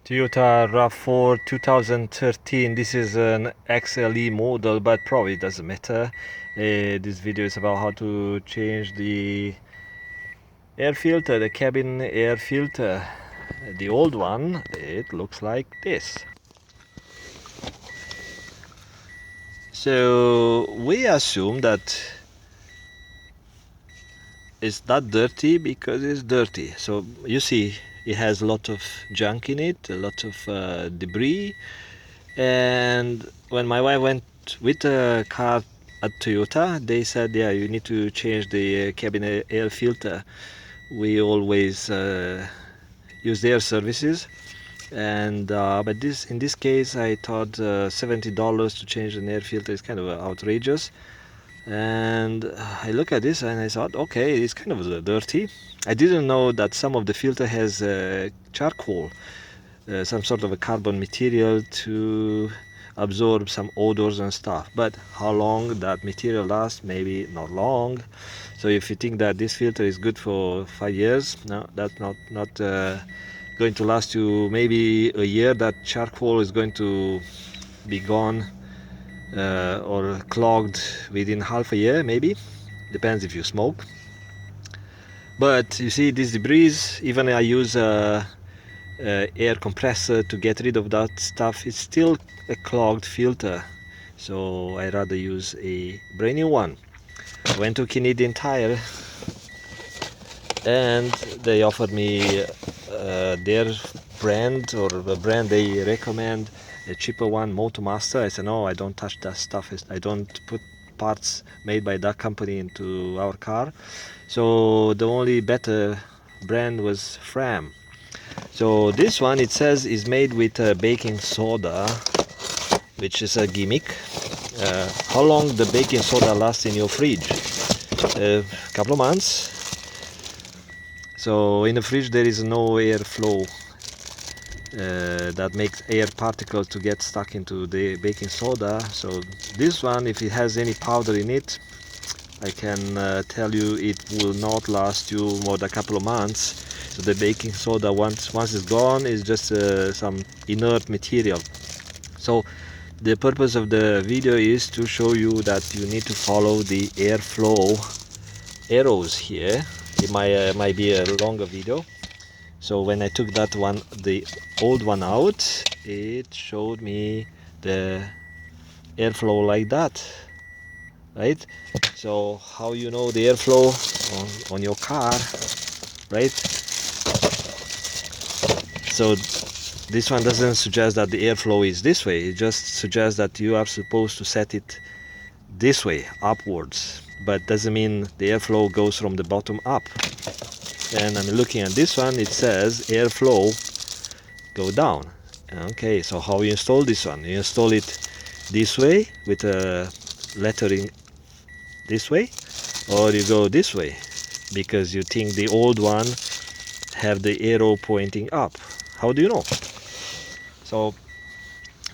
Toyota Rav4 2013. This is an XLE model, but probably doesn't matter. This video is about how to change the air filter, the cabin air filter. The old one, it looks like this. So we assume that it's not dirty because it's dirty. So you see it has a lot of junk in it, a lot of debris. And when my wife went with a car at Toyota, they said, yeah, you need to change the cabin air filter. We always use their services, and but in this case I thought $70 to change an air filter is kind of outrageous. And I look at this and I thought, okay, it's kind of dirty. I didn't know that some of the filter has charcoal, some sort of a carbon material to absorb some odors and stuff. But how long that material lasts? Maybe not long. So if you think that this filter is good for 5 years, no, that's not going to last you maybe a year. That charcoal is going to be gone or clogged within half a year, maybe. Depends if you smoke. But you see this debris, even I use air compressor to get rid of that stuff, it's still a clogged filter. So I rather use a brand new one. I went to Canadian Tire and they offered me their brand, or the brand they recommend, a cheaper one, Motomaster. I said, no, I don't touch that stuff. I don't put parts made by that company into our car. So the only better brand was Fram. So this one, it says, is made with baking soda, which is a gimmick. How long the baking soda lasts in your fridge? A couple of months. So in the fridge there is no airflow that makes air particles to get stuck into the baking soda. So this one, if it has any powder in it, I can tell you it will not last you more than a couple of months. So the baking soda, once it's gone, is just some inert material. So the purpose of the video is to show you that you need to follow the airflow arrows here. It might be a longer video. So when I took that one, the old one out, it showed me the airflow like that, right? So how you know the airflow on your car, right? So this one doesn't suggest that the airflow is this way. It just suggests that you are supposed to set it this way, upwards, but doesn't mean the airflow goes from the bottom up. And I'm looking at this one, it says airflow go down. Okay, so how you install this one? You install it this way with a lettering this way, or you go this way because you think the old one have the arrow pointing up. How do you know? So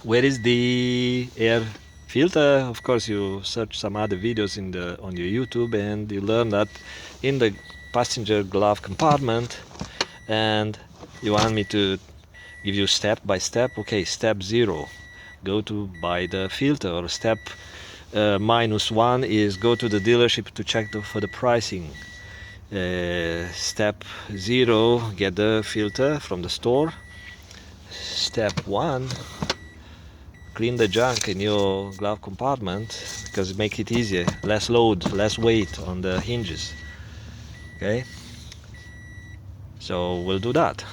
where is the air filter? Of course, you search some other videos on your YouTube and you learn that in the passenger glove compartment. And you want me to give you step by step. Okay, step 0, go to buy the filter, or step -1 is go to the dealership to check for the pricing. Step 0, get the filter from the store. Step 1, clean the junk in your glove compartment, because it makes it easier, less load, less weight on the hinges. Okay, so we'll do that.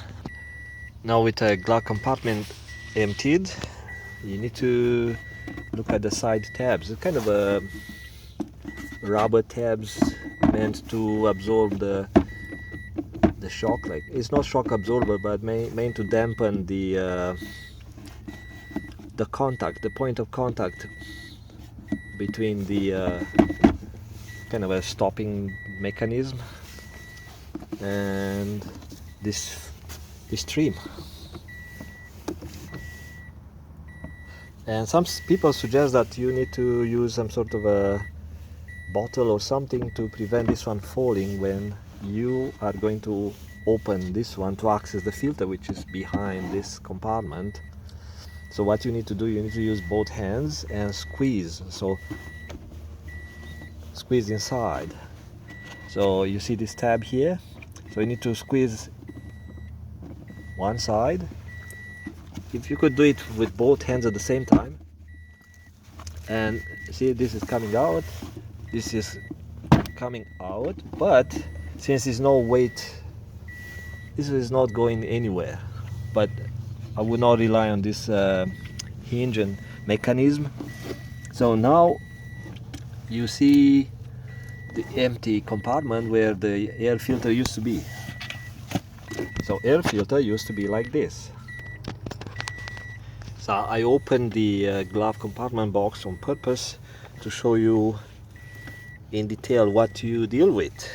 Now with the glove compartment emptied, you need to look at the side tabs. It's kind of a rubber tabs meant to absorb the shock. Like, it's not shock absorber, but meant to dampen the contact, the point of contact between the kind of a stopping mechanism and this trim. And some people suggest that you need to use some sort of a bottle or something to prevent this one falling when you are going to open this one to access the filter, which is behind this compartment. So what you need to do, you need to use both hands and squeeze. So squeeze inside. So you see this tab here, so you need to squeeze one side. If you could do it with both hands at the same time, and see, this is coming out, this is coming out, but since there's no weight, this is not going anywhere. But I would not rely on this hinge and mechanism. So now you see the empty compartment where the air filter used to be. So air filter used to be like this. So I opened the glove compartment box on purpose to show you in detail what you deal with.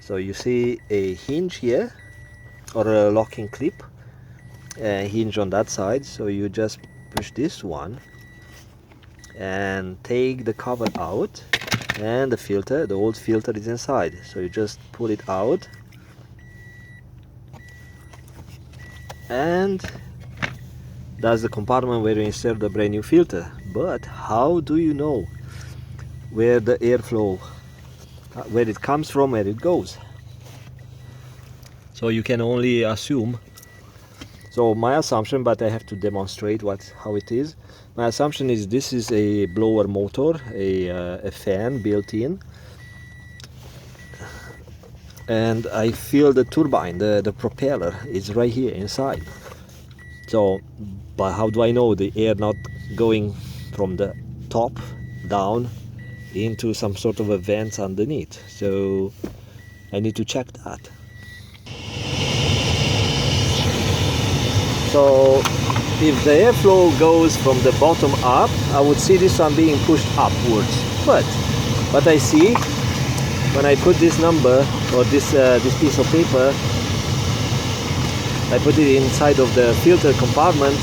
So you see a hinge here, or a locking clip, a hinge on that side. So you just push this one and take the cover out, and the filter, the old filter, is inside. So you just pull it out, and that's the compartment where you insert the brand new filter. But how do you know where the airflow, where it comes from, where it goes? So you can only assume. So my assumption, but I have to demonstrate how it is. My assumption is this is a blower motor, a fan built in, and I feel the turbine, the propeller is right here inside. So, but how do I know the air not going from the top down into some sort of a vent underneath? So I need to check that. So if the airflow goes from the bottom up, I would see this one being pushed upwards. But what I see when I put this number, or this piece of paper, I put it inside of the filter compartment,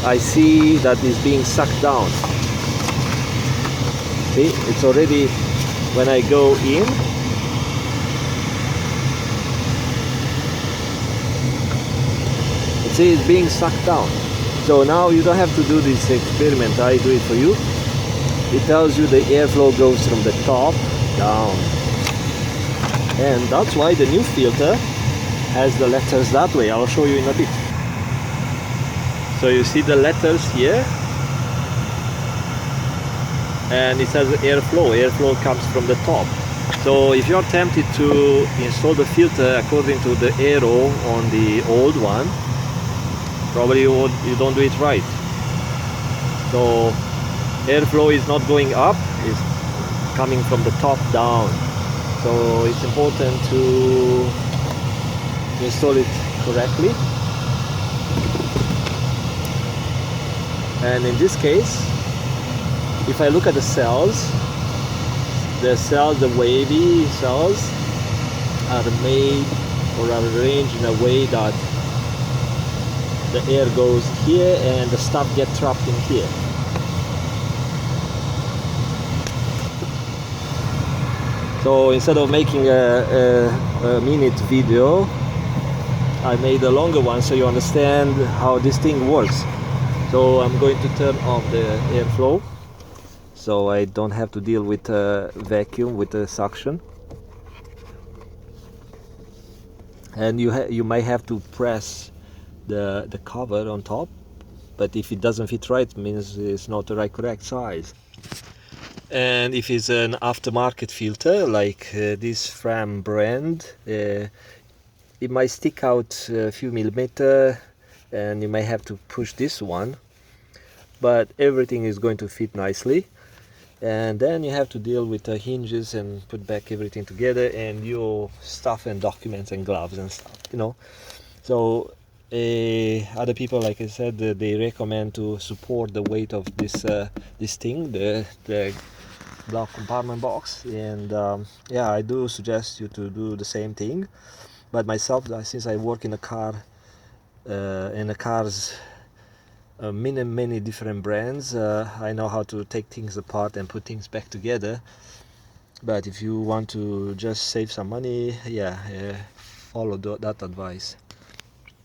I see that it's being sucked down. See, it's already, when I go in, see, it's being sucked down. So now you don't have to do this experiment, I do it for you. It tells you the airflow goes from the top down. And that's why the new filter has the letters that way. I'll show you in a bit. So you see the letters here, and it says airflow. Airflow comes from the top. So if you're tempted to install the filter according to the arrow on the old one, probably you don't do it right. So airflow is not going up, it's coming from the top down. So it's important to install it correctly. And in this case, if I look at the cells, the wavy cells are made or are arranged in a way that the air goes here and the stuff gets trapped in here. So instead of making a minute video, I made a longer one so you understand how this thing works. So I'm going to turn off the airflow so I don't have to deal with a vacuum, with a suction. And you might have to press the cover on top, but if it doesn't fit right, it means it's not the correct size. And if it's an aftermarket filter like this Fram brand, it might stick out a few millimeters and you might have to push this one, but everything is going to fit nicely. And then you have to deal with the hinges and put back everything together and your stuff and documents and gloves and stuff, you know. So other people, like I said, they recommend to support the weight of this thing, the glove compartment box. And yeah, I do suggest you to do the same thing. But myself, since I work in a car, in the cars, many different brands, I know how to take things apart and put things back together. But if you want to just save some money, yeah, follow that advice.